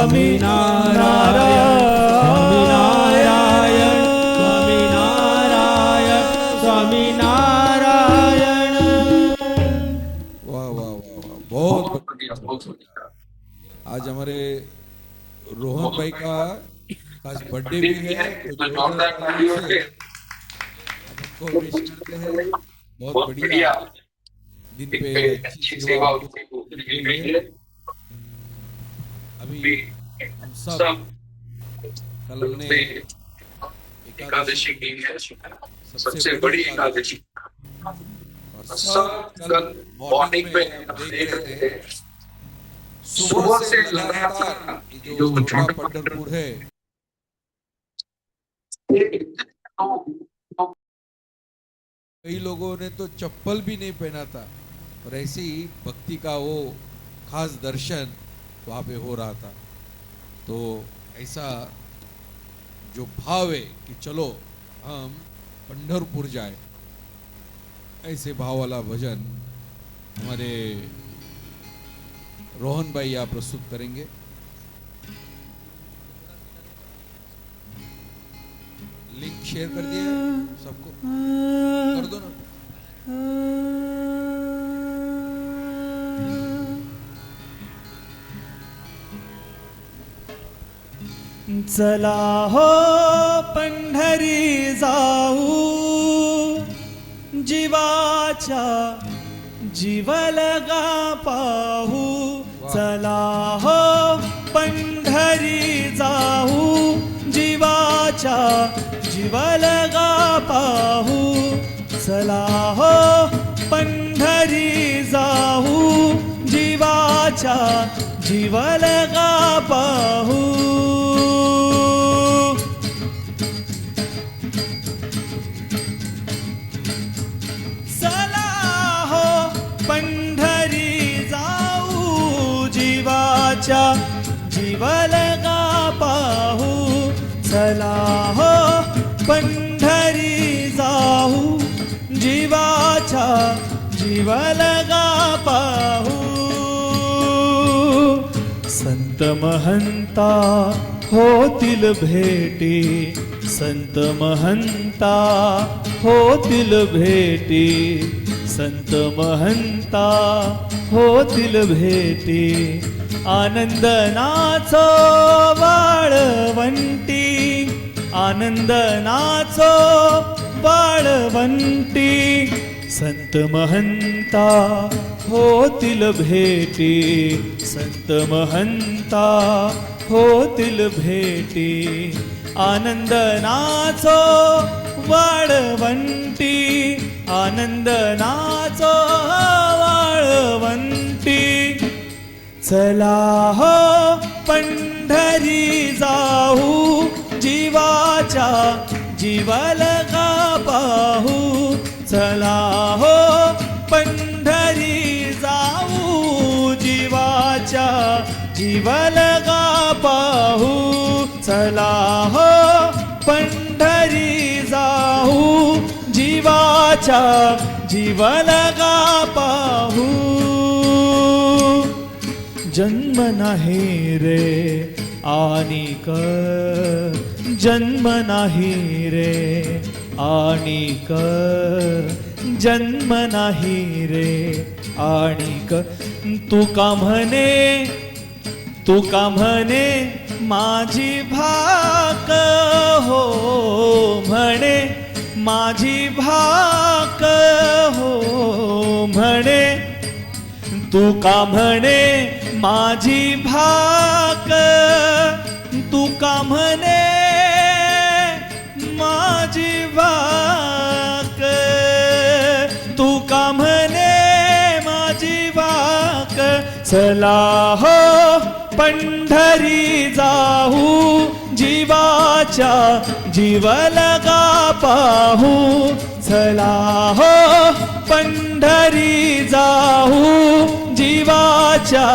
स्वामी नारायण स्वामी नारायण स्वामी नारायण। वाह वाह वाह वाह, बहुत बढ़िया। आज हमारे रोहन भाई का खास बर्थडे भी है, तो जोरदार तालियों से आपको विश करते हैं। बहुत बढ़िया दिन पे अच्छी सेवा उनको मिल गई है। अभी हम सब कल हमने एकादशी की है, सबसे बड़ी एकादशी, और सब कल मॉर्निंग में हम देख रहे थे सुबह से लगातार जो जोड़ा पंढरपुर है, कई लोगों ने तो चप्पल भी नहीं पहना था, और ऐसी भक्ति का वो खास दर्शन वहाँ पे हो रहा था। तो ऐसा जो भाव है कि चलो हम पंढरपुर जाए, ऐसे भाव वाला भजन हमारे रोहन भाई यहाँ प्रस्तुत करेंगे। लिंक शेयर कर दिया सबको, कर दो ना। चला हो पंढरी जाऊ, जीवाच्या जीव लगा पाहू। चला हो पंढरी जाऊ, जीवाच्या जीव लगा पाहू। चला हो पंढरी जाऊ, जीवाच्या जीव लगा पाहू। चला हो पंढरी जाऊ, जीवाच्या जीव लगा पाहू। चला हो पंढरी जाऊ, जीवाच्या जीव लगा पाहू। संत महंता होतील भेटी, संत महंता होतील भेटी, संत महंता होतील भेटी। आनंद नाचो वाळवंटी, आनंद नाचो वाळवंटी। संत महंता होतील भेटी, संत महंता होतील भेटी। आनंद नाचो वाळवंटी, आनंद नाचो वाळवंटी। चला हो पंढरी जाऊ, जीवाच्या जीव लगा पाहू। चला हो पंढरी जाऊ, जीवाच्या जीव लगा पाहू। चला हो पंढरी जाऊ, जीवाच्या जीव लगा पाहू। जन्म नाही रे आनिक, जन्म नाही रे आनिक, जन्म नाही रे आनिक। तुका म्हणे, तुका म्हणे माझी भाक हो, म्हणे माझी भाक हो, म्हणे तुका म्हणे माझी भाक। तुका म्हणे माझी भाक, तुका म्हणे माझी भाक। चला हो पंढरी जाऊ, जीवाच्या जीव लगा पाहू। चला हो पंढरी जाऊ, जीवाच्या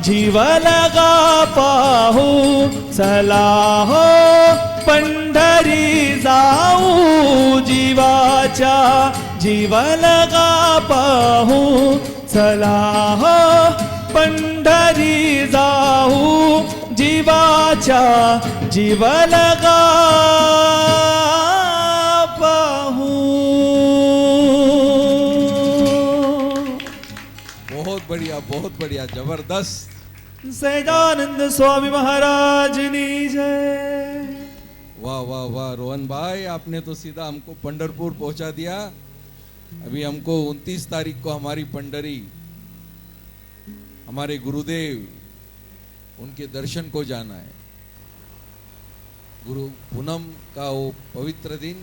जीव लगा पाहू। चला हो पंढरी जाऊ, जीवाच्या जीव लगा पाहू। चला हो पंढरी जाऊ, जीवा माझ्या जीव लगा पाहू. बहुत बढ़िया जबरदस्त. सहजानंद स्वामी महाराज नी जय. वाह वाह वाह रोहन भाई, आपने तो सीधा हमको पंढरपुर पहुंचा दिया. अभी हमको 29 तारीख को हमारी पंडरी, हमारे गुरुदेव उनके दर्शन को जाना है. गुरु पूनम का वो पवित्र दिन,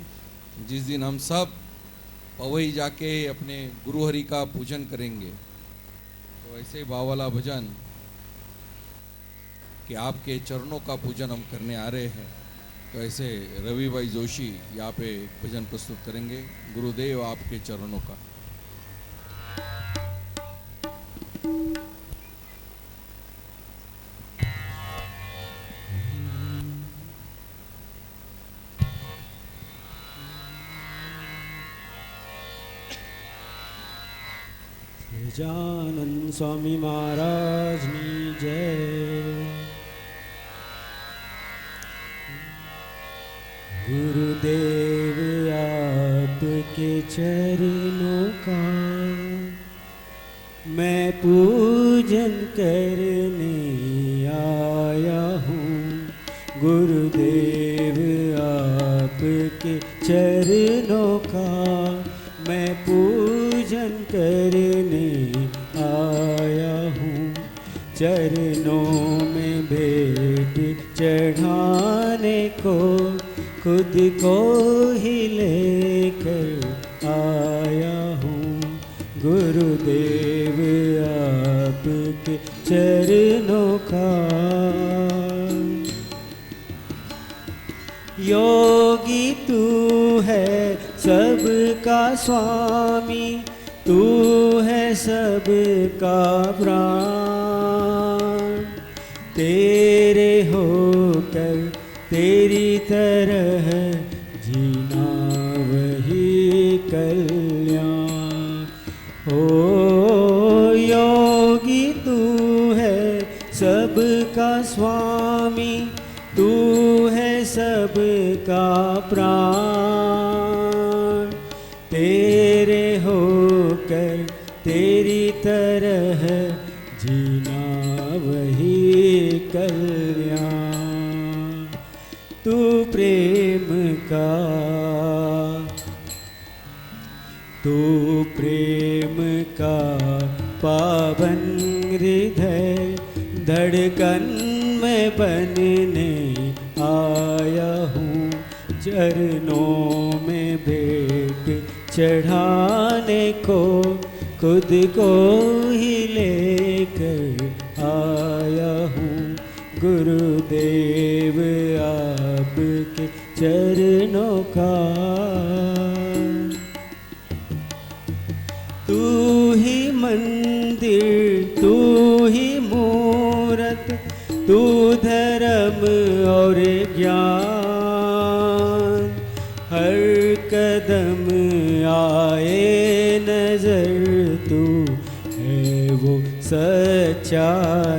जिस दिन हम सब पवई जाके अपने गुरु हरि का पूजन करेंगे. तो ऐसे बावाला भजन कि आपके चरणों का पूजन हम करने आ रहे हैं. तो ऐसे रवि भाई जोशी यहाँ पे भजन प्रस्तुत करेंगे, गुरुदेव आपके चरणों का. सहजानंद स्वामी महाराज की जय. गुरुदेव आपके चरणों का मैं पूजन करने आया हूँ. गुरुदेव आपके चरणों का मैं पूजन करने आया हूँ. चरणों में भेंट चढ़ाने को खुद को ही लेकर आया हूँ. गुरुदेव आपके चरणों का. योगी तू है सबका स्वामी, तू है सबका प्राण. तेरे होकर तेरी तरह जीना वही कल्याण. हो योगी तू है सबका स्वामी, तू है सबका प्राण. तेरे होकर तेरी तरह जीना वही कल्याण. तू प्रेम का पावन हृदय धड़कन में बनने आया हूँ. चरणों में भेंट चढ़ाने को खुद को ही लेकर आया हूँ. गुरुदेव आपके चरणों का. तू ही मंदिर, तू ही मूरत, तू धर्म और ज्ञान. हर कदम आए नजर तू है वो सच्चा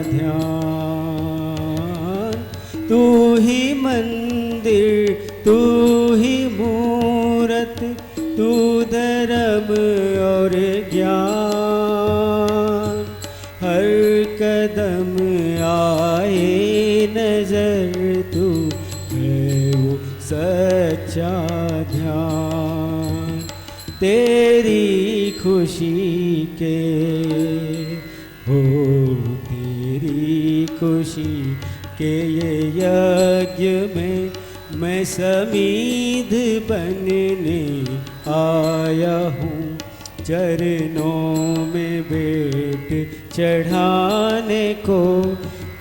ध्यान. तू ही मंदिर, तू ही मूरत, तू धर्म और ज्ञान. हर कदम आए नजर तू है वो सच्चा ध्यान. तेरी खुशी के हो, तेरी खुशी के ये यज्ञ में मैं समीध बनने आया हूँ. चरणों में भेंट चढ़ाने को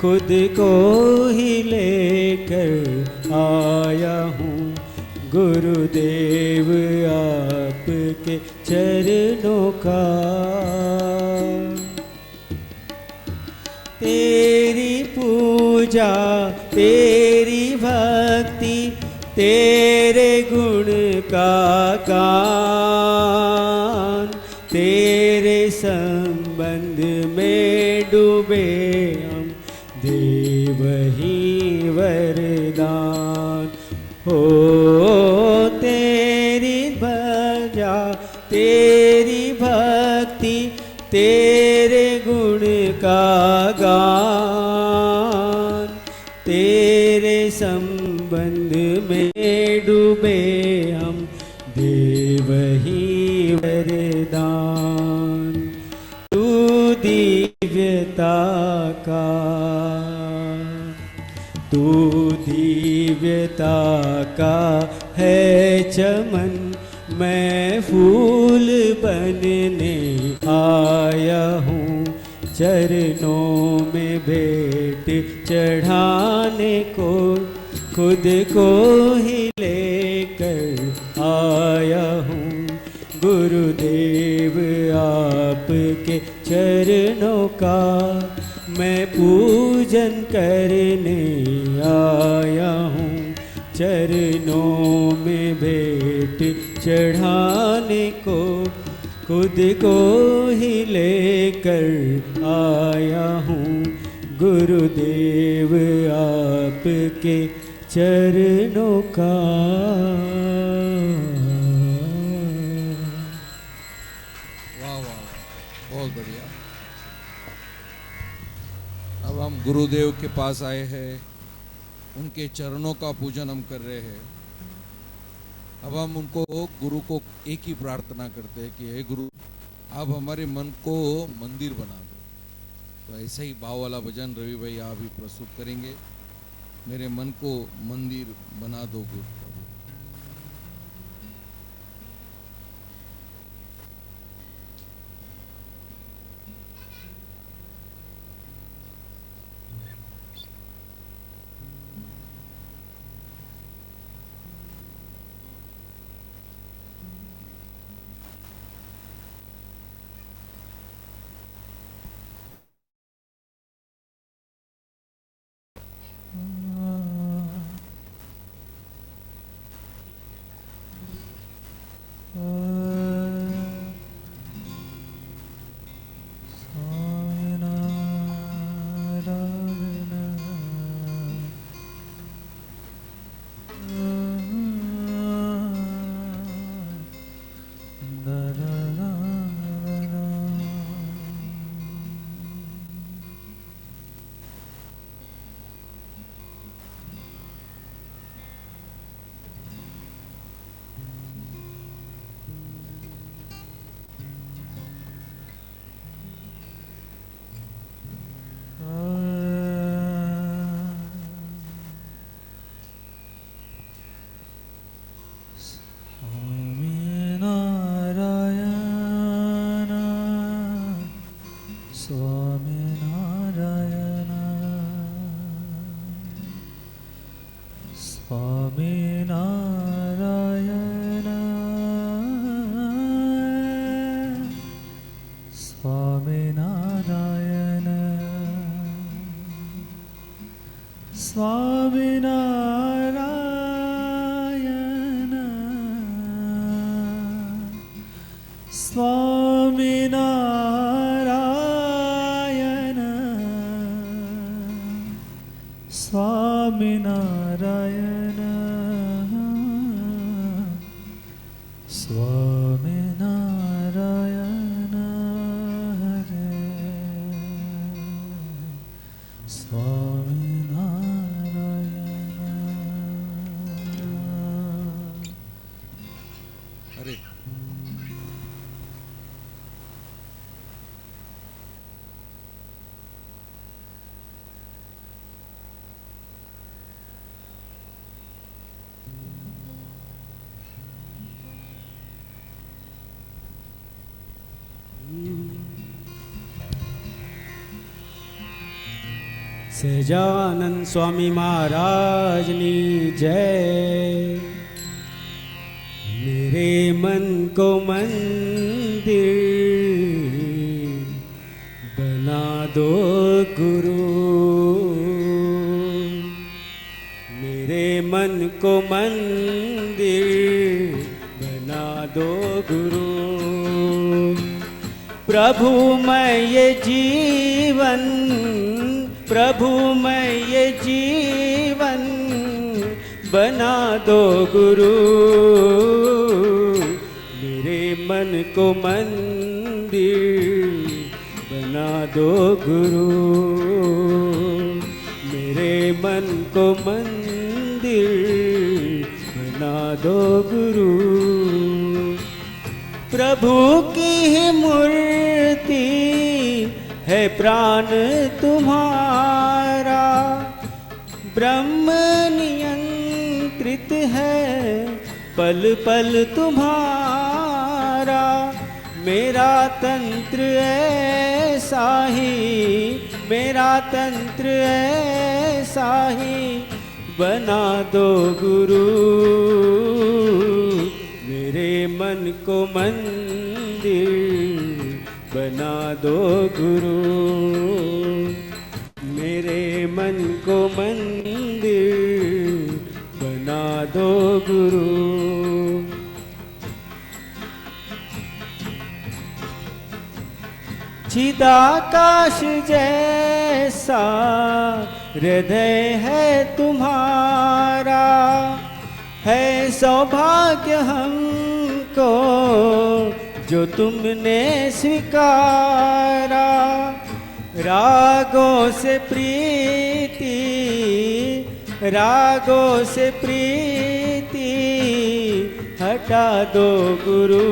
खुद को ही लेकर आया हूँ. गुरुदेव आपके चरणों का. तेरी पूजा, तेरी भक्ति, तेरे गुण का गान. तेरे संबंध में डूबे हम देव ही वरदान हो तेरी भजा तेरी भक्ति तेरे गुण का गान तेरे संबंध में डूबे हम देव ही वरदान तू दिव्यता का तू दिव्यता का है चमन मैं फूल बनने आया हूँ चरणों में भेंट चढ़ाने को खुद को ही लेकर आया हूँ गुरुदेव आपके चरणों का मैं पूजन करने आया हूँ चरणों में भेंट चढ़ाने को खुद को ही लेकर आया हूँ गुरुदेव आपके चरणों का। वाह वाह वाह, बहुत बढ़िया। अब हम गुरुदेव के पास आए हैं, उनके चरणों का पूजन हम कर रहे हैं। अब हम उनको गुरु को एक ही प्रार्थना करते हैं कि हे गुरु आप हमारे मन को मंदिर बना दो। तो ऐसा ही भाव वाला भजन रवि भाई आप भी प्रस्तुत करेंगे। मेरे मन को मंदिर बना दो गुरु। स्वामीनारायण स्वामीनारायण स्वामीनारायण हरे स्वामीनारायण। अरे સહજાનંદ સ્વામી મહારાજની જય। मेरे मन को मंदिर बना दो गुरु, मेरे मन को मंदिर बना दो गुरु। प्रभु मैं ये जीवन प्रभु मैं ये जीवन बना दो गुरु, मेरे मन को मंदिर बना दो गुरु, मेरे मन को मंदिर बना दो गुरु। प्रभु की मूर्ति है प्राण तुम्हारा, ब्रह्म नियंत्रित है पल पल तुम्हारा। मेरा तंत्र ऐसा ही, मेरा तंत्र ऐसा ही बना दो गुरु, मेरे मन को मंदिर बना दो गुरु, मेरे मन को मंदिर बना दो गुरु। चिदाकाश जैसा हृदय है तुम्हारा, है सौभाग्य हमको जो तुमने स्वीकारा। रागों से प्रीति, रागों से प्रीति हटा दो गुरु,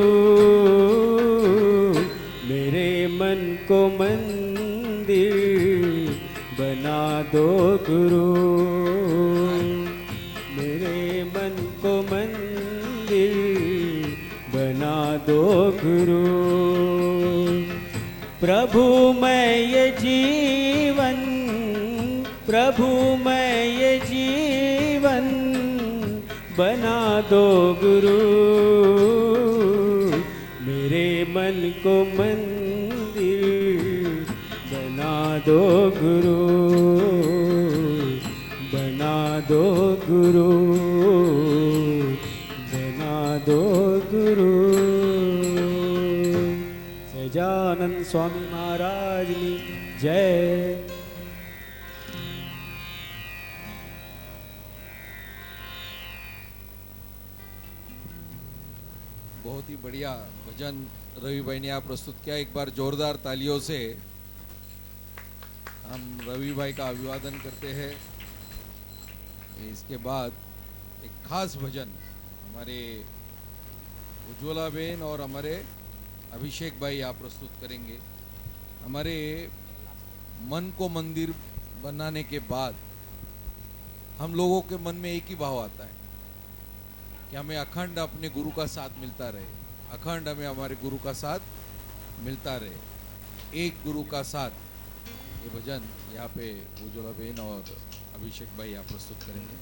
मेरे मन को मंदिर बना दो गुरु, मेरे मन को मंदिर बना दो गुरु। प्रभु मैं ये जीवन, प्रभु मैं ये जीवन बना दो गुरु, मेरे मन को मंदिर बना दो गुरु, बना दो गुरु, बना दो गुरु। सहजानंद स्वामी महाराज की जय। बहुत ही बढ़िया भजन रवि भाई ने आप प्रस्तुत किया। एक बार जोरदार तालियों से हम रवि भाई का अभिवादन करते हैं। इसके बाद एक खास भजन हमारे उज्ज्वला बेन और हमारे अभिषेक भाई आप प्रस्तुत करेंगे। हमारे मन को मंदिर बनाने के बाद हम लोगों के मन में एक ही भाव आता है कि हमें अखंड अपने गुरु का साथ मिलता रहे, अखंड हमें हमारे गुरु का साथ मिलता रहे, एक गुरु का साथ। ये भजन यहाँ पे उज्ज्वला बेन और अभिषेक भाई यहाँ प्रस्तुत करेंगे।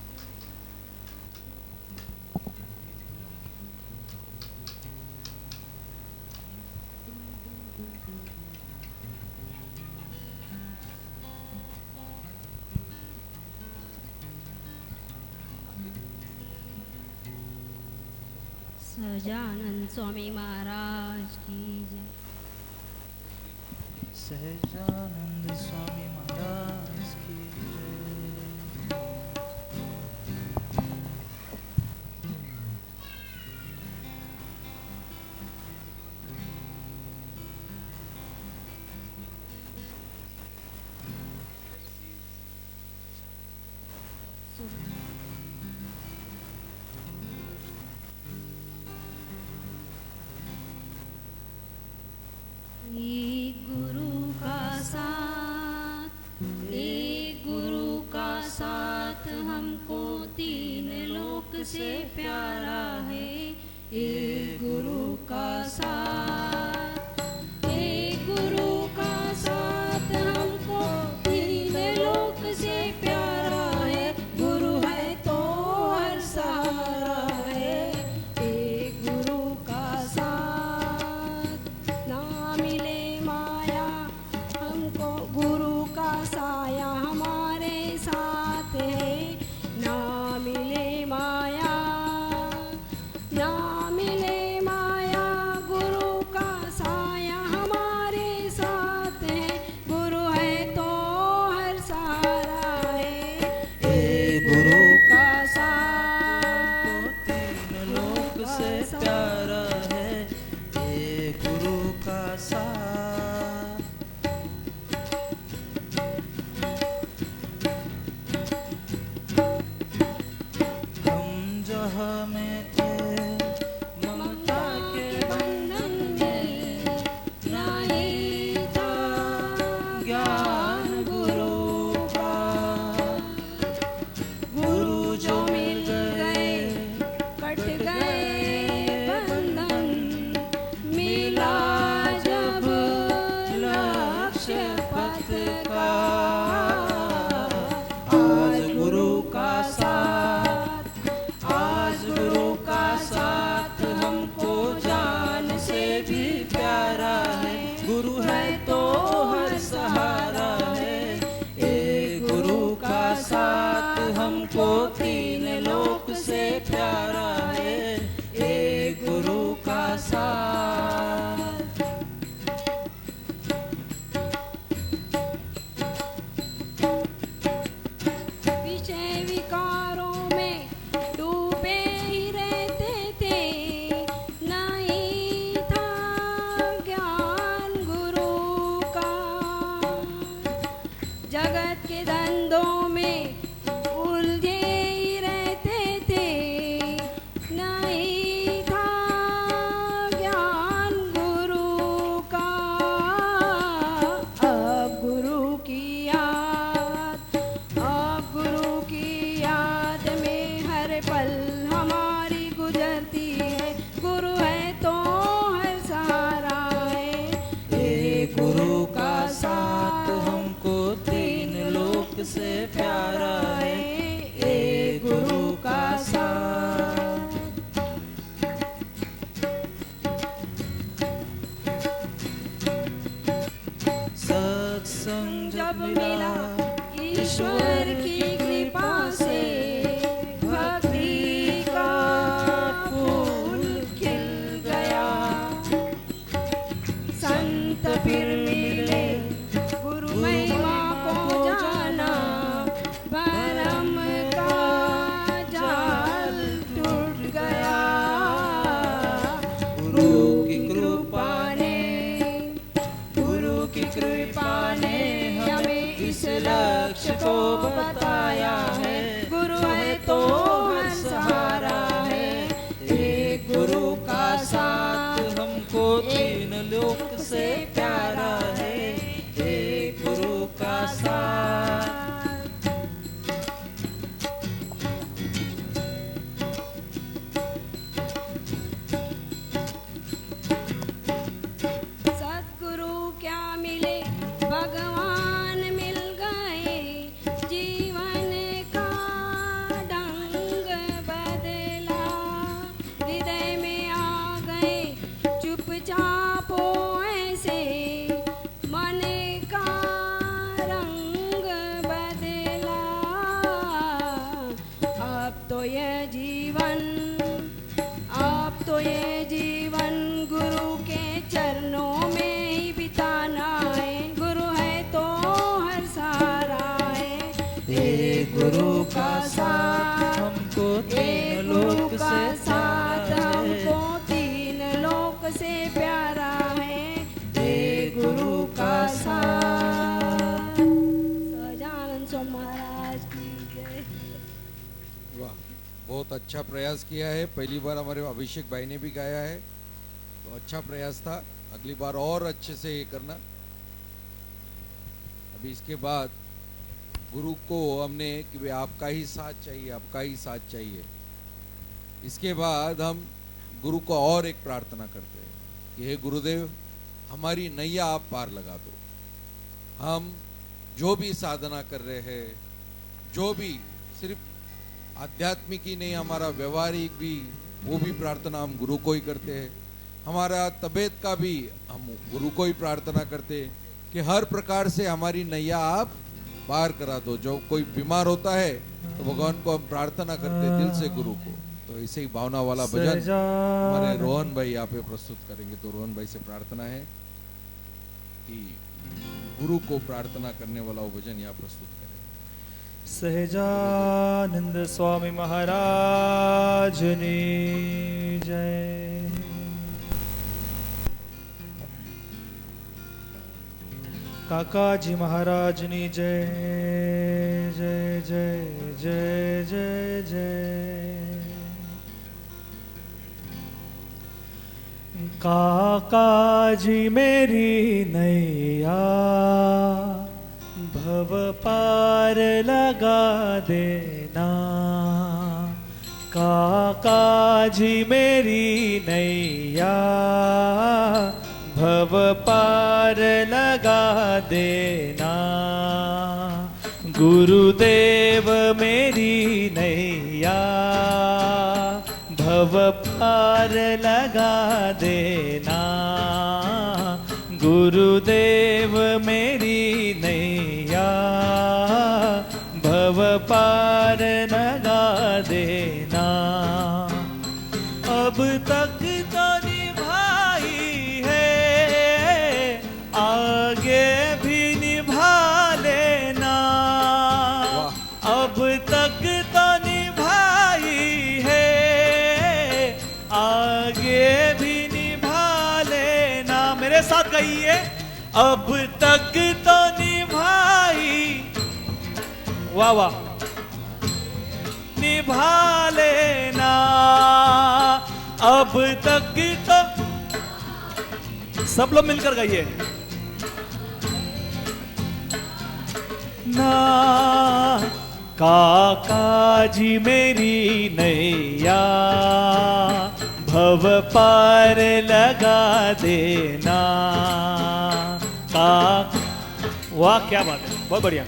सहजानंद स्वामी महाराज की जय। सहजानंद स्वामी महाराज की जय। एक गुरु का साथ जगत के धंधों में उलझे ही रहते थे, नहीं था ज्ञान गुरु का। अब गुरु की याद, अब गुरु की याद में हर पल हमारी गुजरती है। गुरु है तो हर सहारा है, ए गुरु का साथ हमको तीन लोक से प्यारा है। ए गुरु का साथ। सत्संग जब मिला ईश्वर की कृपा से, भक्ति का फूल खिल गया। संत फिर मिले, गुरु महिमा को जाना, भरम का जाल टूट गया। गुरु की कृपा ने, गुरु की कृपा ने हमें इस लक्ष्य को बताया है। गुरु है तो हर सहारा है, एक गुरु का साथ हमको तीन लोक से प्यारा है। ए गुरु का साथ। सद्गुरु क्या मिले, भगवान मिल गए। जीवन का ढंग बदला, हृदय में आ गए चुपचाप ऐसे। मन का रंग बदला, अब तो यह जीवन, अब तो ये जीवन गुरु के चरणों में ही बिताना है। गुरु है तो हर सहारा है, ए गुरु का साथ हमको तीन लोक का से साथ प्यारा हमको है। तीन लोक से प्यारा है। ए गुरु का साथ। सजानंद स्वामी महाराज की जय। वाह, बहुत अच्छा प्रयास किया है। पहली बार हमारे अभिषेक भाई ने भी गाया है, तो अच्छा प्रयास था। अगली बार और अच्छे से ये करना। अभी इसके बाद गुरु को हमने कि भाई आपका ही साथ चाहिए, आपका ही साथ चाहिए। इसके बाद हम गुरु को और एक प्रार्थना करते हैं कि हे गुरुदेव, हमारी नैया आप पार लगा दो। हम जो भी साधना कर रहे हैं, जो भी सिर्फ आध्यात्मिक ही नहीं, हमारा व्यवहारिक भी, वो भी प्रार्थना हम गुरु को ही करते हैं। हमारा तबीयत का भी हम गुरु को ही प्रार्थना करते हैं कि हर प्रकार से हमारी नैया आप पार करा दो। जो कोई बीमार होता है तो भगवान को हम प्रार्थना करते हैं दिल से गुरु को। तो ऐसे ही भावना वाला भजन हमारे रोहन भाई यहाँ पे प्रस्तुत करेंगे। तो रोहन भाई से प्रार्थना है कि गुरु को प्रार्थना करने वाला वो भजन यहाँ प्रस्तुत करें। सहजानंद स्वामी महाराज ने जय। काकाजी महाराज ने जय जय जय जय जय जय। काकाजी मेरी नैया भव पार लगा देना। काकाजी मेरी नैया भव पार लगा देना। गुरुदेव मेरी नैया भव पार लगा देना। गुरुदेव मेरी नैया भव पार लगा देना। अब तक तो निभाई है, आगे भी निभा लेना। अब तक तो निभाई है, आगे भी निभा लेना। मेरे साथ कहिए, अब तक तो निभाई वाह वाह। निभा लेना अब तक तो, सब लोग मिलकर गाइए ना। काका जी मेरी नैया भव पार लगा देना। वाह क्या बात है, बहुत बढ़िया।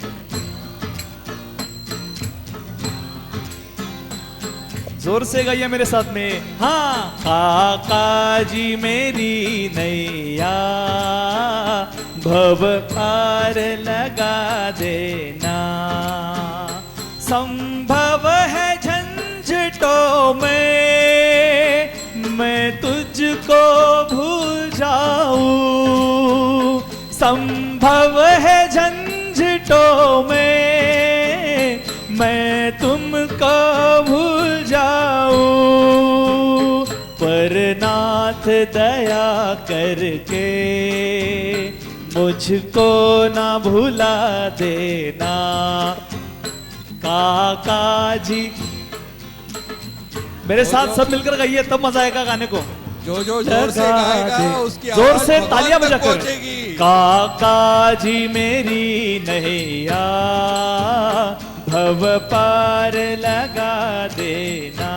जोर से गाइए मेरे साथ में। हाँ, काका जी मेरी नैया भव पार लगा देना। संभव है झंझटों में मैं तुझको भूल जाऊं। संभव है झंझटों में मैं तुमको भूल जाऊं। पर नाथ दया करके मुझको ना भुला देना। काका जी मेरे साथ सब मिलकर गाइए, तब मजा आएगा गाने को। जो जोर से गाएगा उसकी जोर आवाज से भगवान तालियां तक बजाकर। पहुंचेगी। काका जी मेरी नैया भव पार लगा देना।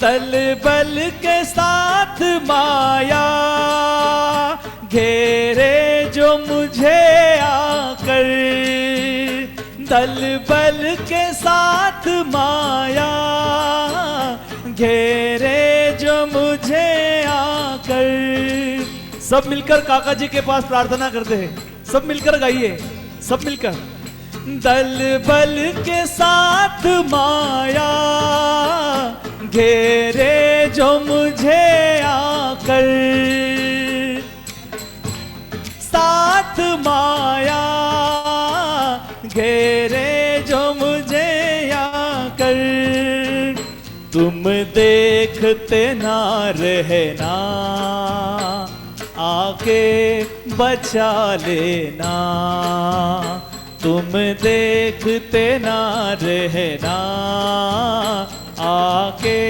दल बल के साथ माया घेरे जो मुझे आकर। दल बल के साथ माया घेरे जो मुझे आकर। सब मिलकर काका जी के पास प्रार्थना करते हैं, सब मिलकर गाइए, सब मिलकर। दल बल के साथ माया घेरे जो मुझे आकर। साथ माया घेरे जो मुझे आकर। तुम देखते ना रहना आके बचा लेना। तुम देखते ना रहना आके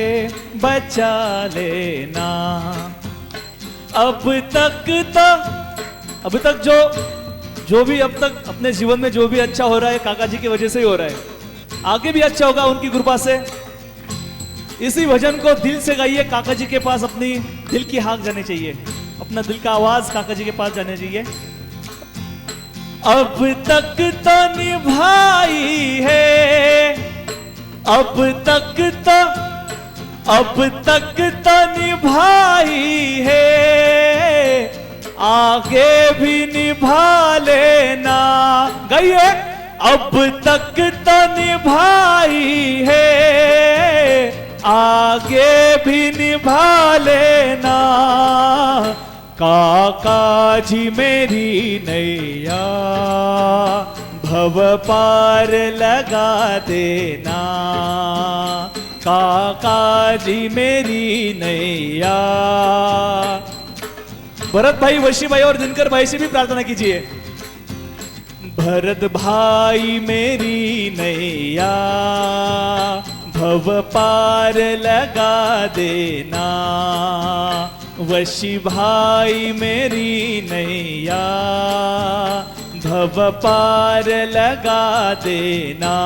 बचा लेना। अब तक जो भी अब तक अपने जीवन में जो भी अच्छा हो रहा है काका जी की वजह से ही हो रहा है। आगे भी अच्छा होगा उनकी कृपा से। इसी भजन को दिल से गाइए। काका जी के पास अपनी दिल की हाक जानी चाहिए, अपना दिल का आवाज काका जी के पास जाने चाहिए। अब तक तो निभाई है, अब तक तो निभाई है। आगे भी निभा लेना। गाइए। अब तक तो निभाई है, आगे भी निभा लेना। काका जी मेरी नैया भव पार लगा देना। काका जी मेरी नैया। भरत भाई, वशी भाई और दिनकर भाई से भी प्रार्थना कीजिए। भरत भाई मेरी नैया भव पार लगा देना। वशी भाई मेरी नैया भव पार लगा देना।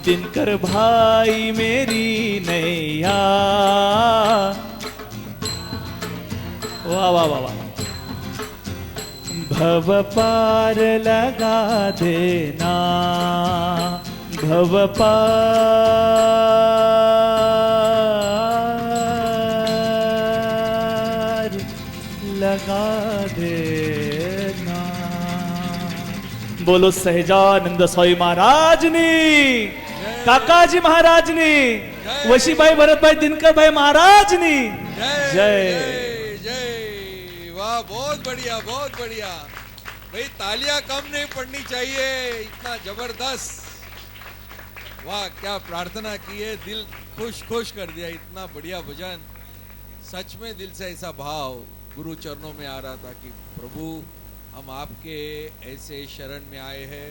दिनकर भाई मेरी नैया। वाह वाह वाह वाह। भव पार लगा देना। भव पार लगा देना। बोलो सहजानंद स्वामी महाराज ने, काका जी महाराज ने, वशी भाई, भरत भाई, दिनकर भाई महाराज ने जय। वाह, बहुत बढ़िया, बहुत बढ़िया भाई। तालियां कम नहीं पड़नी चाहिए, इतना जबरदस्त। वाह, क्या प्रार्थना की है, दिल खुश कर दिया। इतना बढ़िया भजन, सच में दिल से ऐसा भाव गुरु चरणों में आ रहा था कि प्रभु हम आपके ऐसे शरण में आए हैं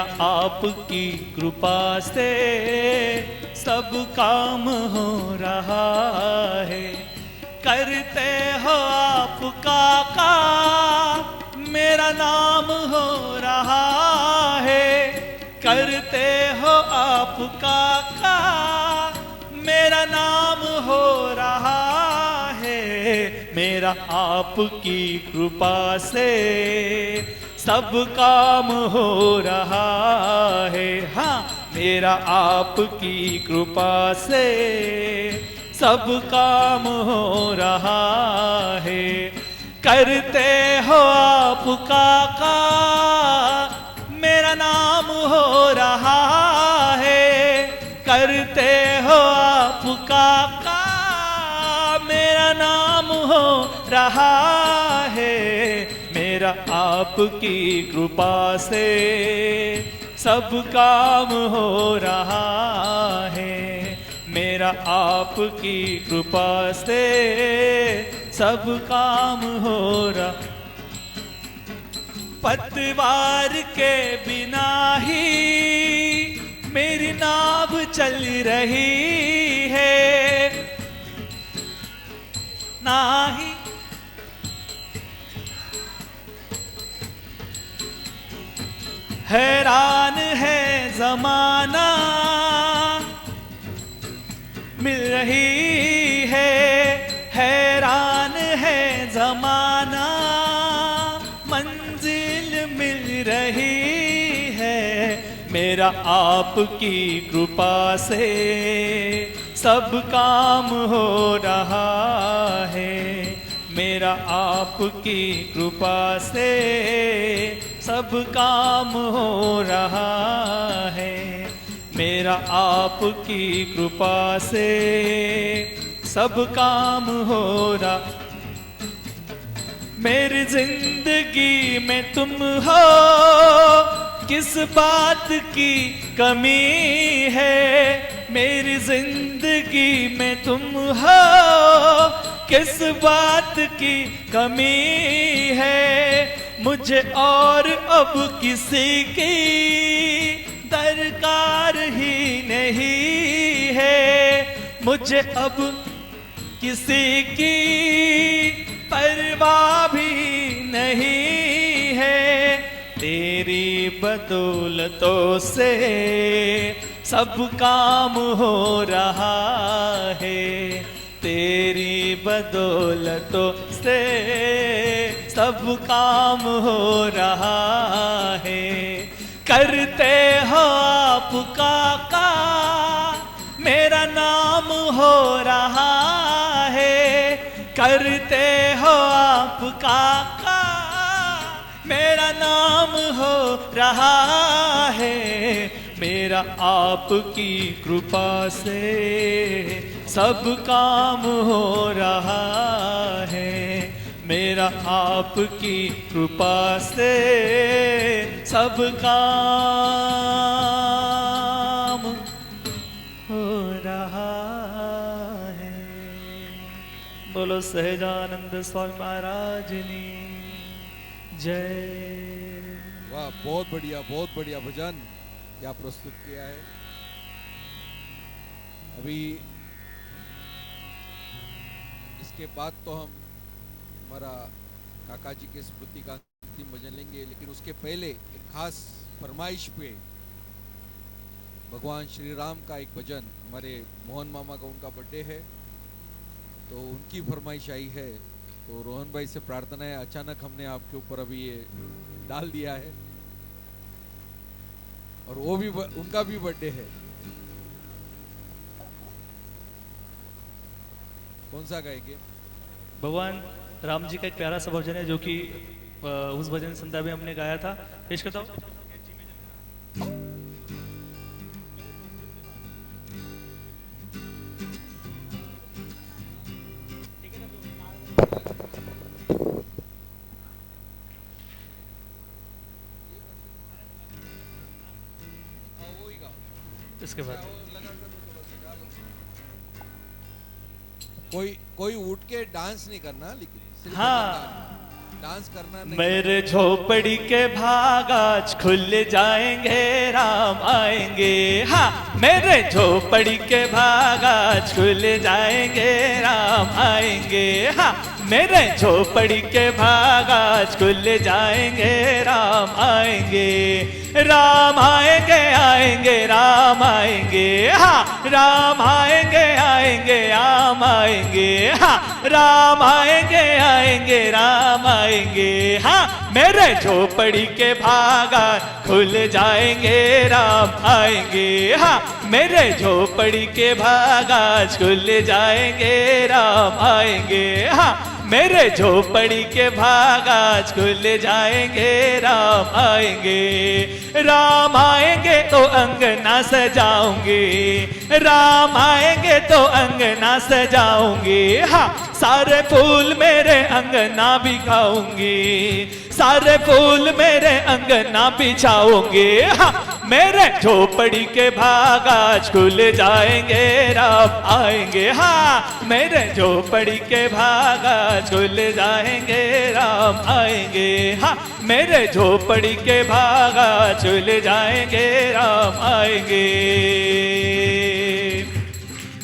मेरा आपकी कृपा से सब काम हो रहा है। करते हो आपका काम मेरा नाम हो रहा है। करते हो आपका काम मेरा नाम हो रहा है। मेरा आपकी कृपा से सब काम हो रहा है। हाँ, मेरा आपकी कृपा से सब काम हो रहा है। करते हो आपका काम मेरा नाम हो रहा है। करते हो आपका काम मेरा नाम हो रहा है। मेरा आपकी कृपा से सब काम हो रहा है। मेरा आपकी कृपा से सब काम हो रहा। पतवार के बिना ही मेरी नाव चल रही है। नाही हैरान है जमाना मिल रही है। हैरान है जमाना मंजिल मिल रही है। मेरा आपकी कृपा से सब काम हो रहा है। मेरा आपकी कृपा से सब काम हो रहा है। मेरा आपकी कृपा से सब काम हो रहा। मेरी जिंदगी में तुम हो किस बात की कमी है। मेरी जिंदगी में तुम हो किस बात की कमी है। मुझे और अब किसी की दरकार ही नहीं है। मुझे अब किसी की परवाह भी नहीं है। तेरी बदौलतों से सब काम हो रहा है। तेरी बदौलतों से सब काम हो रहा है। करते हो आपका काम मेरा नाम हो रहा है। करते हो आपका काम मेरा नाम हो रहा है। मेरा आपकी कृपा से सब काम हो रहा है। मेरा आपकी कृपा से सब काम हो रहा है। बोलो सहजानंद स्वामी महाराज ने जय। वाह, बहुत बढ़िया भजन क्या प्रस्तुत किया है। अभी इसके बाद तो हम हमारा काका जी के स्मृति का अंतिम भजन लेंगे, लेकिन उसके पहले एक खास फरमाइश पे भगवान श्री राम का एक भजन, हमारे मोहन मामा का उनका बर्थडे है तो उनकी फरमाइश आई है। तो रोहन भाई से प्रार्थना है, अचानक हमने आपके ऊपर अभी ये डाल दिया है और वो भी उनका भी बर्थडे है। कौन सा गाएंगे? भगवान राम जी का एक प्यारा सा भजन है जो कि उस भजन संध्या में हमने गाया था। पेश करता हूँ। इसके बाद कोई उठ के डांस नहीं करना, लेकिन सिर्फ हाँ, डांस करना नहीं। मेरे झोपड़ी के भाग आज खुल जाएंगे, राम आएंगे। हाँ, मेरे झोपड़ी के भाग आज खुल जाएंगे, राम आएंगे। हाँ, मेरे झोपड़ी के भाग आज खुल जाएंगे, राम आएंगे। राम आएंगे आएंगे राम आएंगे। हाँ, राम आएंगे आएंगे राम आएंगे। हाँ, राम आएंगे आएंगे राम आएंगे। हाँ, मेरे झोपड़ी के भागा खुल जाएंगे, राम आएंगे। हाँ, मेरे झोपड़ी के भागा खुल जाएंगे, राम आएंगे। हाँ, मेरे झोपड़ी के भाग आज खुल जाएंगे, राम आएंगे। राम आएंगे तो अंगना सजाऊंगी, राम आएंगे तो अंगना सजाऊंगी। हाँ, सारे फूल मेरे अंगना बिछाऊंगी, सारे फूल मेरे अंगना बिछाऊंगी। हाँ, मेरे झोपड़ी के भाग आज खुल जाएंगे, राम आएंगे। हाँ, मेरे झोपड़ी के भाग आज खुल जाएंगे, राम आएंगे। हाँ, मेरे झोपड़ी के भाग आज खुल जाएंगे, राम आएंगे।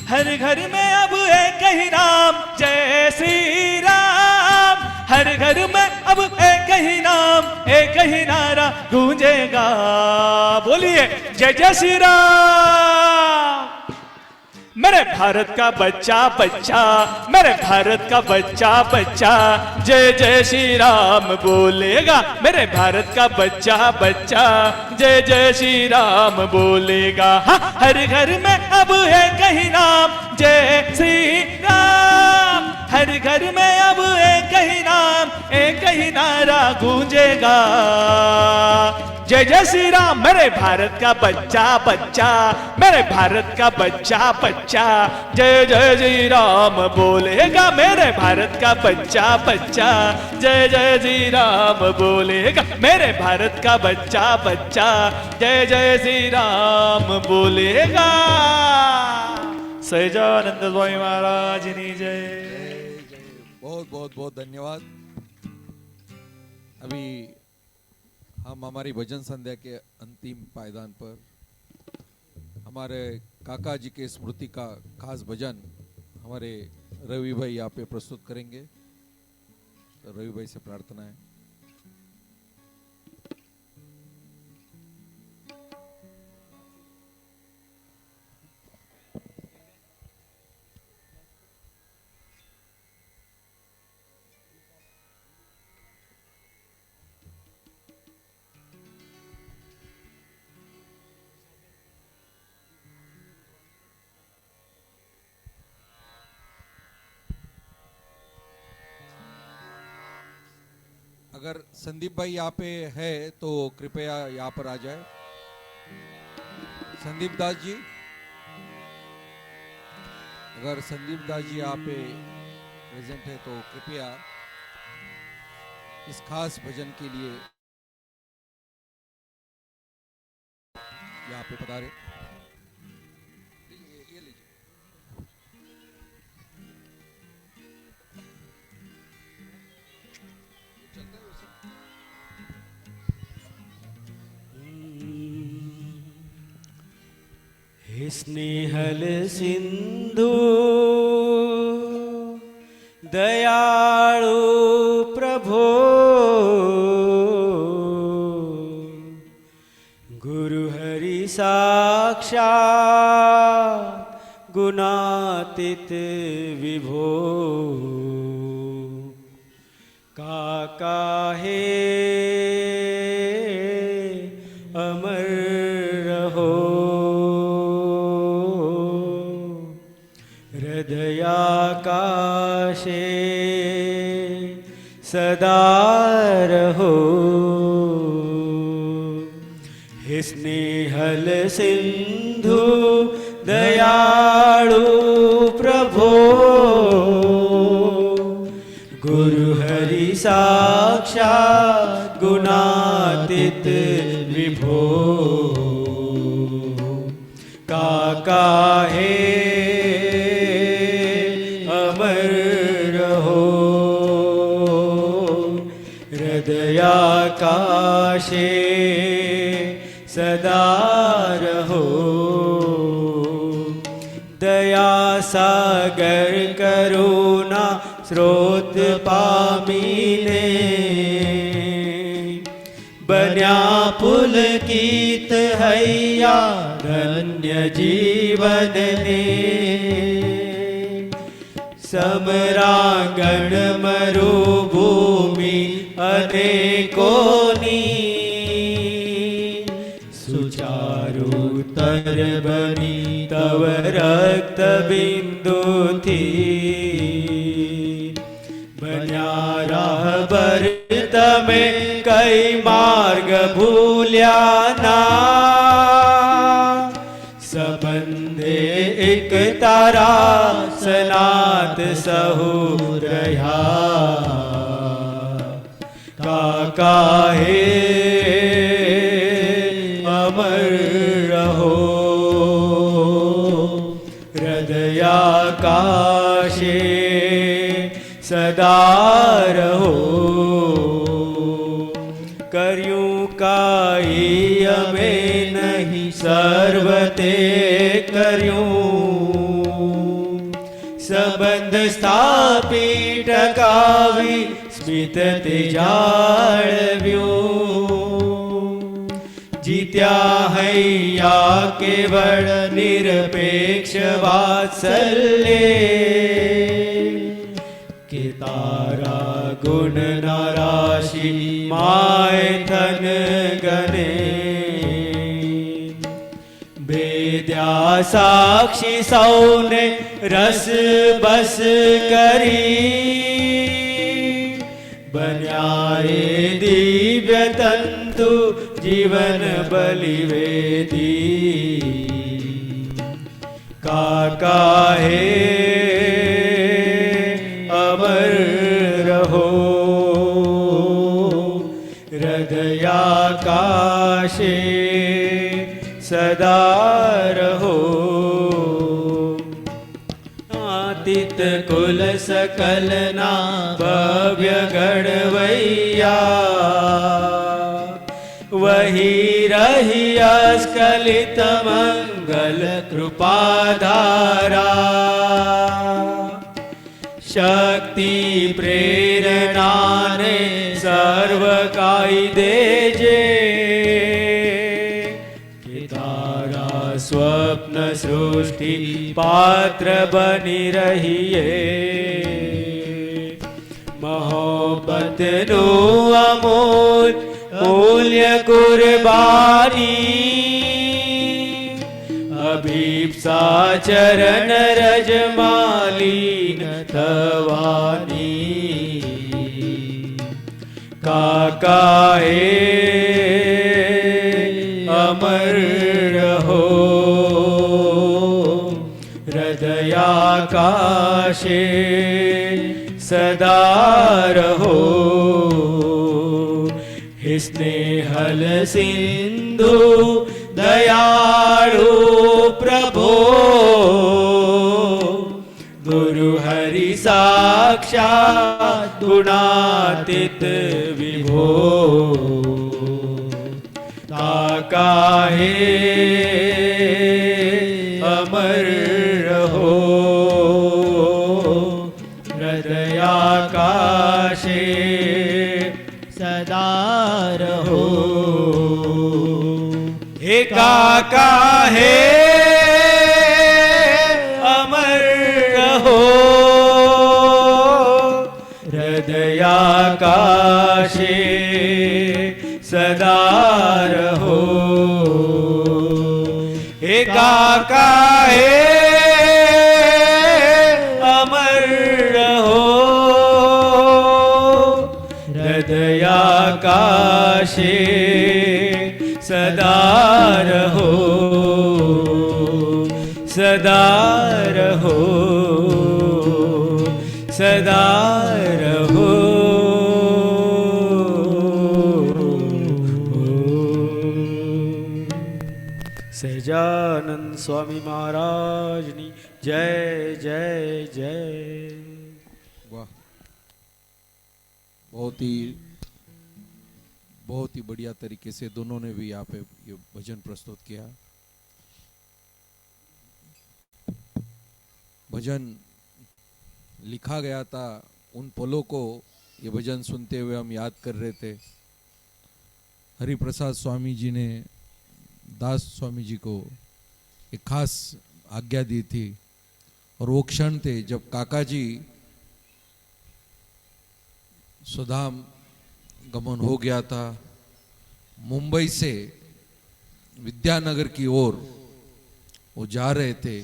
हर घर में अब एक ही नाम, जय श्री राम। हर घर में अब एक ही नाम, एक ही नारा गूंजेगा। बोलिए जय जय श्री राम। मेरे भारत का बच्चा बच्चा, मेरे भारत का बच्चा बच्चा जय जय श्री राम बोलेगा। मेरे भारत का बच्चा बच्चा जय जय श्री राम बोलेगा। हाँ, हर घर में अब है कहीं नाम, जय श्री राम। हर घर में अब एक ही नाम, एक ही नारा गूंजेगा, जय जय श्री राम। मेरे भारत का बच्चा बच्चा, मेरे भारत का बच्चा बच्चा जय जय श्री राम बोलेगा। मेरे भारत का बच्चा बच्चा जय जय श्री राम बोलेगा। मेरे भारत का बच्चा बच्चा जय जय श्री राम बोलेगा। सहजानंद स्वामी महाराज की जय। बहुत बहुत बहुत धन्यवाद। अभी हम हमारी भजन संध्या के अंतिम पायदान पर हमारे काका जी के स्मृति का खास भजन हमारे रवि भाई यहाँ पे प्रस्तुत करेंगे। तो रवि भाई से प्रार्थना है। अगर संदीप भाई यहाँ पे है तो कृपया यहाँ पर आ जाए। संदीप दास जी, अगर संदीप दास जी यहाँ पे प्रेजेंट है तो कृपया इस खास भजन के लिए यहाँ पे पधारे। ये लीजिए। हे स्नेहल सिंधु दयाळु प्रभो, गुरु हरि साक्षात् गुणातीत विभो। काका हे अमर रहो, हृदयाकाशे सदा रहो। हे स्नेहल सिंधु दयाळु प्रभो, गुरु हरि साक्षात् गुणातीत विभो। काका हे अमर रहो, काशे सदा रहो। दया सागर करुणा स्रोत पामीने, बन्या पुलकित हैया धन्य जीवन ने। समरांगण मरुभूमि अनेकोनी, सुचारु तर बनी तव रक्त बिंदु थी। बन्या राहबर तमे कई मार्ग भूल्या ना, संबंधे एक तारा सनात सहु रहा। काका हे अमर रहो, हृदयाकाशे सदा रहो। कर्यूं काई अमे नहीं सर्वते कर्यूं, संबंध स्थापी टकावी स्मित ते जाळव्यूं। जीत्या हैया केवळ निरपेक्ष वात्सल्ये, के तारा गुण नाराशि माय धन गणे। भेद्या साक्षी सौने रस बस करी, बन्याए दिव्य तंतु जीवन बलिवेदी। काका हे अमर रहो, हृदयाकाशे सदा रहो। आतित कुल सकलना भव्य गणवैया, वही रही अस्खलित मंगल कृपाधारा। शक्ति प्रेरणा ने सर्व काई देजे, तारा स्वप्न सृष्टि पात्र बनी रहिए। मोहब्बत नो अमोल मूल्य कुर्बानी, अभीप्सा चरण रजमालीन थवानी। काका हे अमर रहो, हृदयाकाशे सदा रहो। हे स्नेहल सिंधु दयाळु प्रभो, गुरु हरि साक्षात् गुणातीत विभो। काका हे अमर रहो, हृदयाकाशे सदा रहो। हे काका हे अमर रहो, हृदयाकाशे सदा रहो। हे काका हे अमर रहो, हृदयाकाशे सदा रहो, सदा रहो, सदा रहो। सहजानंद स्वामी महाराजनी जय जय जय। वाह, बहुत ही बहुत ही बढ़िया तरीके से दोनों ने भी यहाँ पे ये भजन प्रस्तुत किया। भजन लिखा गया था, उन पलों को ये भजन सुनते हुए हम याद कर रहे थे। हरिप्रसाद स्वामी जी ने दास स्वामी जी को एक खास आज्ञा दी थी, और वो क्षण थे जब काका जी सुधाम गमन हो गया था। मुंबई से विद्यानगर की ओर वो जा रहे थे,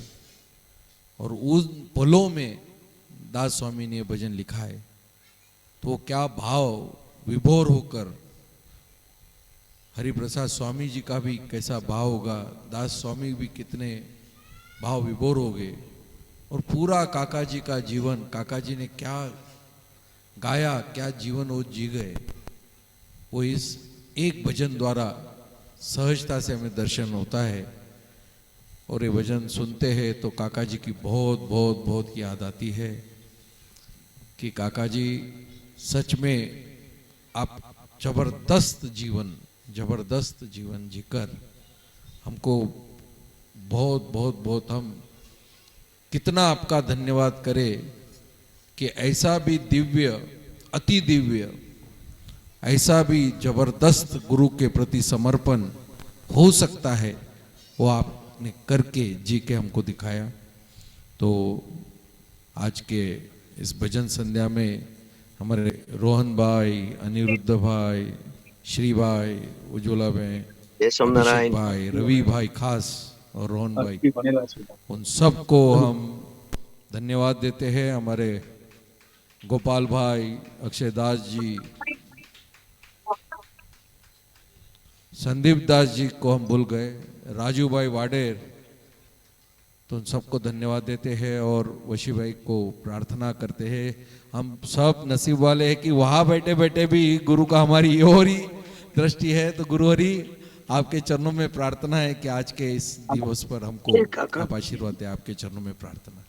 और उन पलों में दास स्वामी ने भजन लिखा है। तो क्या भाव विभोर होकर, हरिप्रसाद स्वामी जी का भी कैसा भाव होगा, दास स्वामी भी कितने भाव विभोर हो गए, और पूरा काका जी का जीवन, काका जी ने क्या गाया, क्या जीवन वो जी गए, वो इस एक भजन द्वारा सहजता से हमें दर्शन होता है। और ये भजन सुनते हैं तो काका जी की बहुत बहुत बहुत याद आती है कि काका जी सच में आप जबरदस्त जीवन जीकर हमको बहुत बहुत बहुत, हम कितना आपका धन्यवाद करें कि ऐसा भी दिव्य, अति दिव्य, ऐसा भी जबरदस्त गुरु के प्रति समर्पण हो सकता है, वो आपने करके जी के हमको दिखाया। तो आज के इस भजन संध्या में हमारे रोहन भाई, अनिरुद्ध भाई, श्री भाई, उज्ज्वला बहन, अभिषेक भाई, रवि भाई खास और रोहन भाई, उन सबको हम धन्यवाद देते हैं। हमारे गोपाल भाई, अक्षय दास जी, संदीप दास जी को हम भूल गए, राजू भाई वाडेर, तो उन सबको धन्यवाद देते हैं। और वशी भाई को प्रार्थना करते हैं, हम सब नसीब वाले हैं कि वहां बैठे बैठे भी गुरु का हमारी और ही दृष्टि है। तो गुरु हरि, आपके चरणों में प्रार्थना है कि आज के इस दिवस पर हमको आप आशीर्वाद दें, आपके चरणों में प्रार्थना।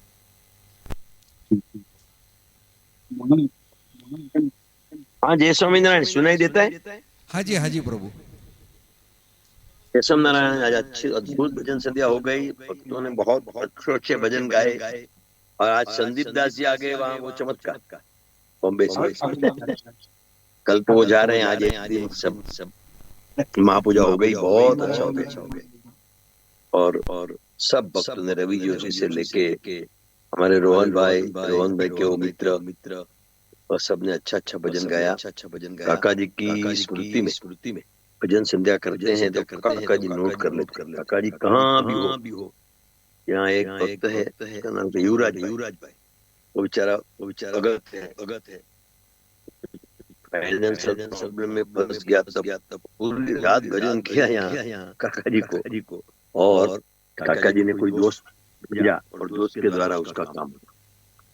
हाँ, जय स्वामीनारायण, सुनाई देता है? हाँ जी प्रभु। जय स्वामीनारायण। आज अच्छी अद्भुत भजन संध्या हो गई, भक्तों ने बहुत बहुत अच्छे भजन गाए, और आज संदीप दास जी आ गए वहाँ, वो चमत्कार बॉम्बे से। कल तो वो जा रहे हैं, आज एक दिन सब महापूजा हो गई, बहुत अच्छा हो गया। और सब भक्तों ने, रवि जोशी से लेके हमारे रोहन भाई के वो मित्र, और सबने अच्छा भजन गाया। काका जी की स्मृति में भजन संध्या करते हैं तो काका जी नोट कर लेते हैं। काका जी कहाँ भी हो, यहाँ एक भक्त है, उसका नाम है युवराज भाई, वो बेचारा अगत है। में फंस गया, तब पूरी रात भजन किया यहाँ काका जी को, और काका जी ने कोई दोस्त भेजा, और दोस्त के द्वारा उसका काम।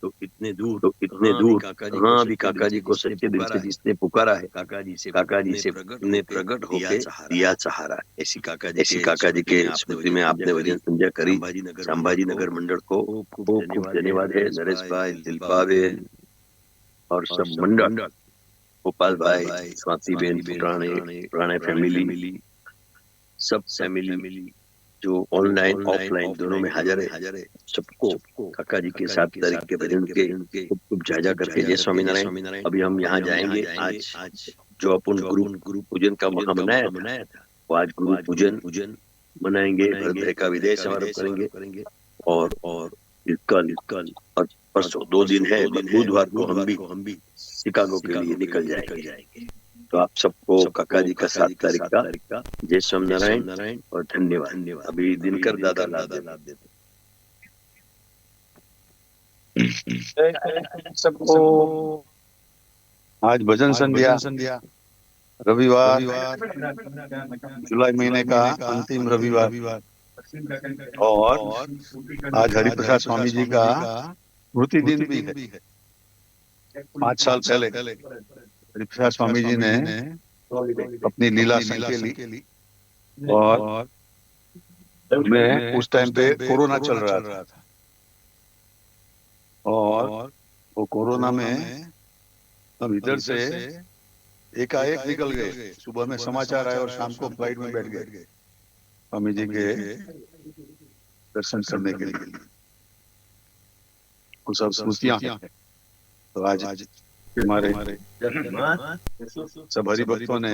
तो इतने दूर हाँ भी काका जी को सच्चे दिल से जिसने पुकारा है, काका जी से ने प्रकट होकर दिया सहारा। ऐसी काका जी के स्मृति में आपने भजन संध्या करी। संभाजी नगर मंडल को खूब धन्यवाद है। नरेश भाई, दिलपा बहन और सब मंडल, गोपाल भाई, स्वाति बहन, पुराने फैमिली, सब फैमिली जो ऑनलाइन ऑफलाइन दोनों में हाजिर है, सबको काका जी के 7 तारीख के भजन के खूब झाझा करके जय स्वामीनारायण। अभी हम यहाँ जाएंगे। आज जो अपन गुरु पूजन का वहाँ मनाया था, वो आज गुरु पूजन मनाएंगे, भरत का विदाई समारोह करेंगे, और कल और परसों 2 दिन है, बुधवार को हम भी शिकागो के लिए निकल जाएंगे। तो आप सबको काका जी का 7 तारीख का जय स्वामीनारायण और धन्यवाद। अभी दिनकर दादा लाभ देते सबको। आज भजन संध्या रविवार, जुलाई महीने का अंतिम रविवार, और आज हरिप्रसाद स्वामी जी का स्मृति दिन भी है। 5 साल पहले हरिप्रसाद स्वामी जी ने अपनी लीला संकेली, और में उस टाइम पे कोरोना चल रहा था, और वो कोरोना में हम इधर से एकाएक निकल गए। सुबह में समाचार आए और शाम को फ्लाइट में बैठ गए स्वामी जी के दर्शन करने के लिए। वो सब स्मृतियां हैं। तो आज हमारे सब हरि भक्तों ने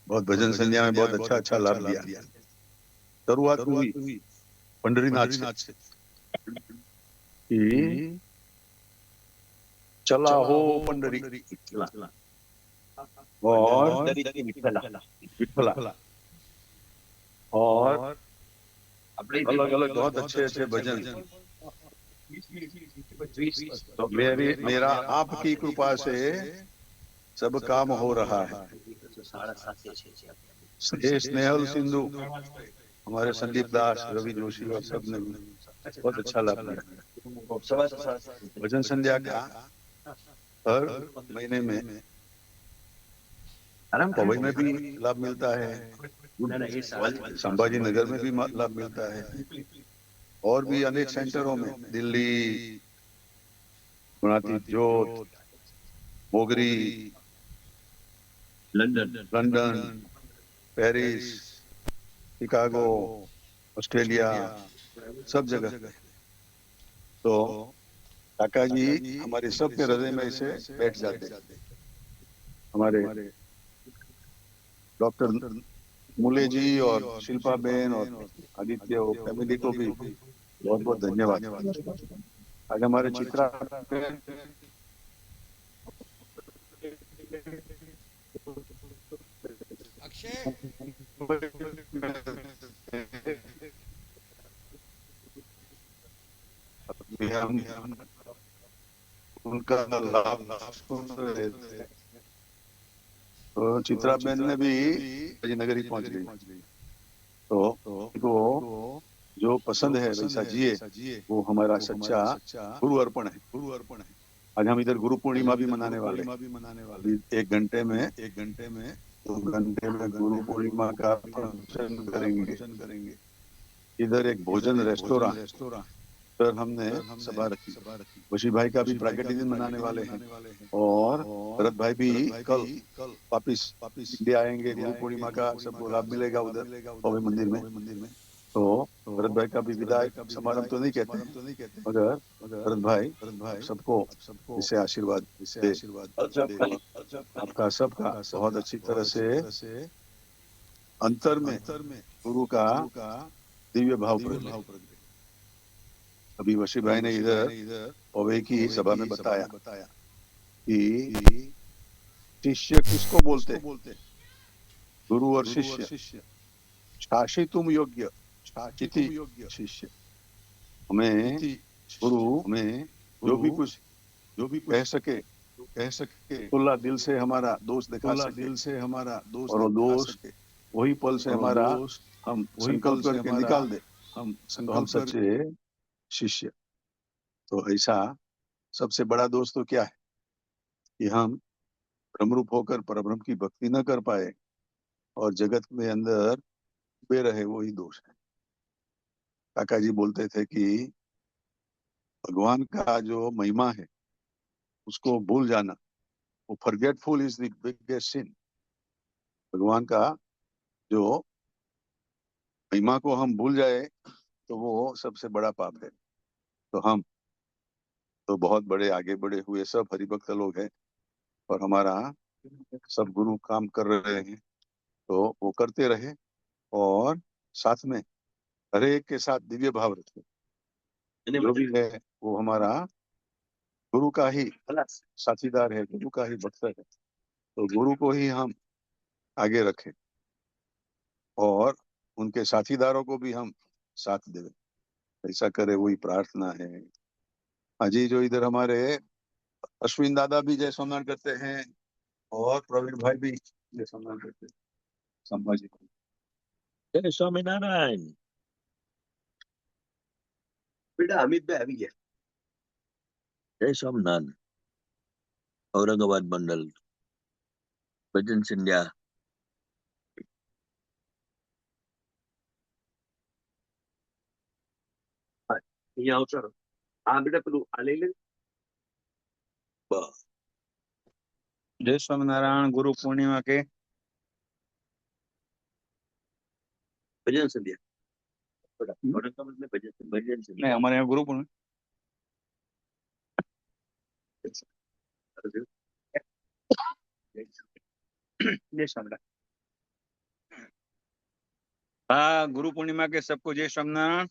बहुत भजन संध्या में बहुत अच्छा अच्छा लाभ दिया। शुरुआत हुई पंडरीनाथ से कि चला हो पंडरी और विठला और अलग अलग बहुत अच्छे अच्छे भजन। तो मेरा आपकी कृपा से सब काम हो रहा है। हे स्नेहल सिंधु हमारे संदीप दास, रवि जोशी और सब ने बहुत अच्छा लाभ लिया। भजन संध्या का हर महीने में पवई में भी लाभ मिलता है, संभाजी नगर में भी लाभ मिलता है और भी अनेक सेंटरों में, दिल्ली, गुणातीत जोत, मोगरी, लंदन, पेरिस, शिकागो, ऑस्ट्रेलिया, सब जगह। तो काका जी हमारे सबके हृदय में ऐसे बैठ जाते। हमारे डॉक्टर मूले जी और शिल्पा बेन और आदित्य फैमिली को भी बहुत बहुत धन्यवाद। आज हमारे चित्रा अक्षय हम उनका लाभ सुन रहे थे। तो चित्रा बेन ने भी नगर ही पहुंच गई। तो उनको जो पसंद है वैसा जिए, वो हमारा सच्चा गुरु अर्पण है। आज हम इधर गुरु पूर्णिमा भी मनाने वाले। एक घंटे में 2 घंटे में गुरु पूर्णिमा का फंक्शन करेंगे। इधर एक भोजन रेस्टोरेंट पर हमने सभा रखी। वशी भाई का भी प्राकट्य दिन मनाने वाले हैं और भरत भाई भी कल वापिस इंडिया आएंगे। गुरु पूर्णिमा का सबको लाभ मिलेगा उधर पवई मंदिर में। तो भरत भाई का भी विदाई समारोह तो नहीं कहते, मगर भरत भाई सबको इसे आशीर्वाद दे। आपका सबका बहुत अच्छी तरह से अंतर में गुरु का दिव्य भाव प्रकट। अभी वशी भाई ने इधर पवई की सभा में बताया कि शिष्य किसको बोलते, गुरु और शिष्य। शासितुम योग्य शाचिति शिष्य। हमें गुरु हमें जो भी कुछ कह सके खुला दिल से हमारा दोष दिखा सके और वो दोष वही पल से हमारा हम संकल्प करके निकाल दे, तो हम सच्चे शिष्य। तो ऐसा सबसे बड़ा दोष तो क्या है कि हम ब्रह्मरूप होकर परब्रह्म की भक्ति न कर पाए और जगत में अंदर डूबे रहे, वही दोष है। काका जी बोलते थे कि भगवान का जो महिमा है उसको भूल जाना, वो forgetful is the biggest sin. भगवान का जो महिमा को हम भूल जाए तो वो सबसे बड़ा पाप है। तो हम तो बहुत बड़े आगे बढ़े हुए सब हरिभक्त लोग हैं और हमारा सब गुरु काम कर रहे हैं, तो वो करते रहे और साथ में हर एक के साथ दिव्य भाव रखे। जो भी है वो हमारा गुरु का ही साथीदार है, गुरु का ही भक्त है। तो गुरु को ही हम आगे रखें और उनके साथीदारों को भी हम साथ दें, ऐसा करे वही प्रार्थना है। अजी जो इधर हमारे अश्विन दादा भी जय सोमनाथ करते हैं और प्रवीण भाई भी जय सोमनाथ करते हैं। संभाजी जय स्वामीनारायण। बेटा अमित भाई अभी गया। जय सोमनाथ औरंगाबाद मंडल भजन संध्या। અહીંયા આવો સર. હા બેટા પેલું આ લઈ લે. બસ जय स्वामीनारायण। गुरु पूर्णिमा के भजन संध्या भजन का मतलब भजन संध्या नहीं, हमारे यहाँ गुरु पूर्णिमा। जय स्वामीनारायण। हाँ, गुरु पूर्णिमा के सबको जय स्वामीनारायण।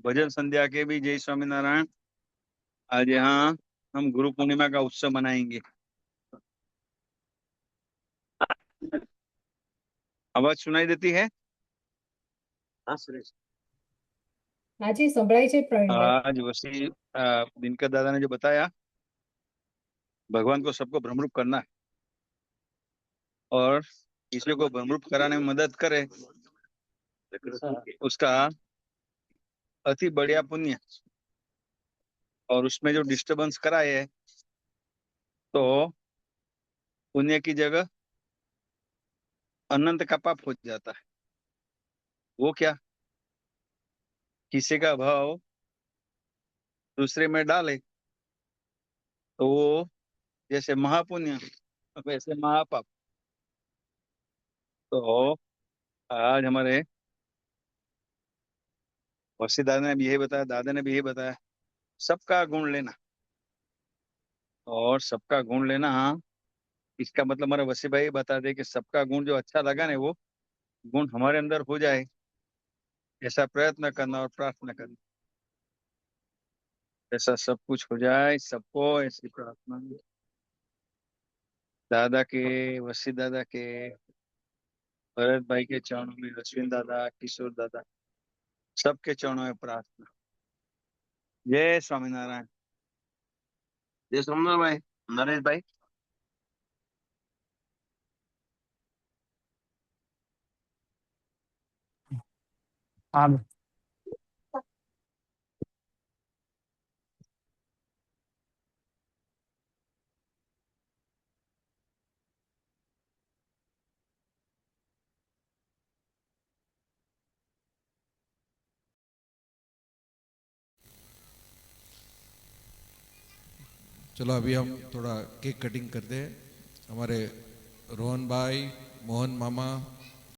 भजन संध्या के भी जय स्वामीनारायण। आज यहाँ हम गुरु पूर्णिमा का उत्सव मनाएंगे। आवाज सुनाई देती है? हाँ सुरेश હાજી સંભળાય છે પ્રવીણભાઈ. आज वसी दिनकर दादा ने जो बताया, भगवान को सबको भ्रमरूप करना है और किसी को भ्रमरूप कराने में मदद करे उसका अति बढ़िया पुण्य, और उसमें जो डिस्टरबेंस कराए है तो पुण्य की जगह अनंत का पाप हो जाता है। वो क्या? किसी का भाव दूसरे में डाले तो वो जैसे महापुण्य वैसे महापाप। तो आज हमारे वसी दादा ने भी यही बताया, दादा ने भी यही बताया, सबका गुण लेना। और सबका गुण लेना, इसका मतलब हमारे वसी भाई बता दे कि सबका गुण जो अच्छा लगा ना, वो गुण हमारे अंदर हो जाए, ऐसा प्रयत्न करना और प्रार्थना करना, ऐसा सब कुछ हो जाए सबको, ऐसी प्रार्थना। दादा के, वसी दादा के, भरत भाई के चरणों में, अश्विन दादा, किशोर दादा, सबके चरणों में प्रार्थना। जय स्वामीनारायण। जय स्वामीनारायण भाई। नरेश भाई हाँ चलो अभी हम थोड़ा केक कटिंग करते हैं। हमारे रोहन भाई, मोहन मामा,